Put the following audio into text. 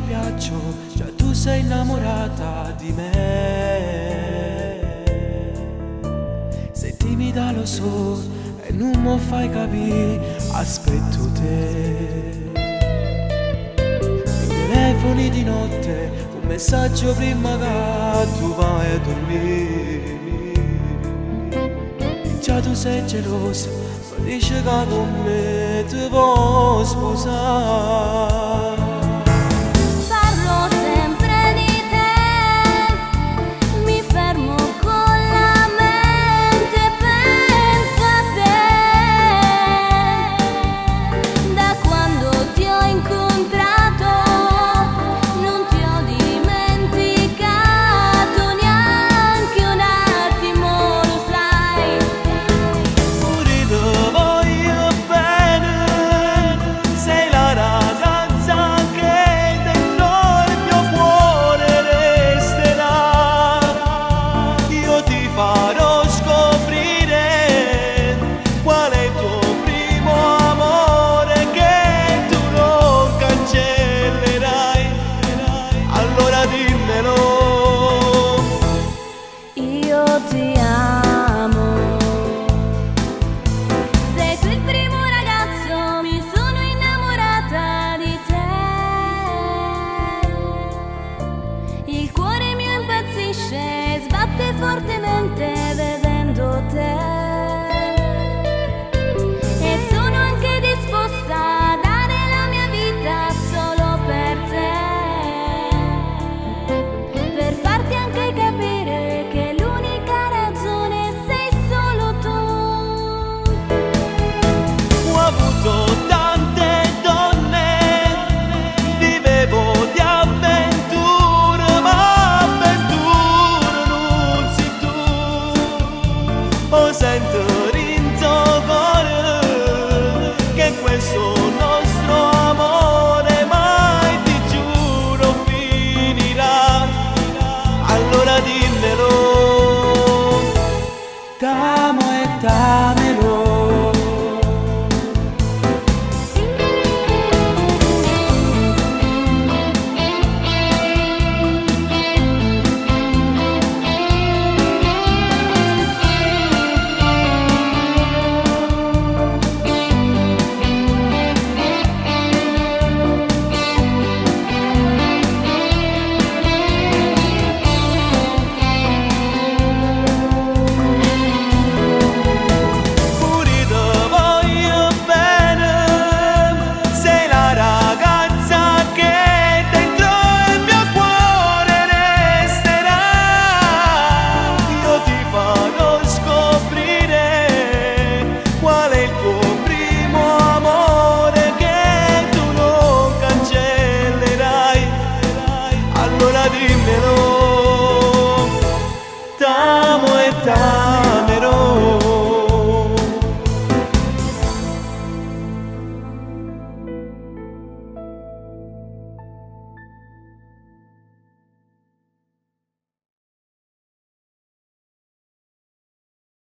ti piaccio, già tu sei innamorata di me. Sei timida lo so e non mi fai capire, aspetto te. I telefoni di notte, un messaggio prima che tu vai a dormire. Già tu sei gelosa, ma dici che con me ti vuoi sposare. Parlo sempre di te, mi fermo con la mente e penso a te. Da quando ti ho incontrato non ti ho dimenticato neanche un attimo, lo sai. Pure ti voglio bene, sei la ragazza che dentro il mio cuore resterà. Io ti farò scoprire qual è il tuo primo amore che tu non cancellerai. Allora dimmelo. Io ti amo. Sei tu il primo ragazzo, mi sono innamorata di te. Il cuore mio impazzisce, sbatte fortemente vedendo te. E sono anche disposta a dare la mia vita solo per te. Per farti anche capire che l'unica ragione sei solo tu. Ho avuto tante donne, vivevo di avventure, ma avventure non sei tu. Ho sento in tuo cuore che questo nostro amore mai, ti giuro, finirà. Allora dimmelo, t'amo e dammelo. Pure ti voglio bene, sei la ragazza che dentro il mio cuore resterà. Io ti farò scoprire qual è il tuo primo amore che tu non cancellerai. Allora dimmelo, t'amo e t'amo.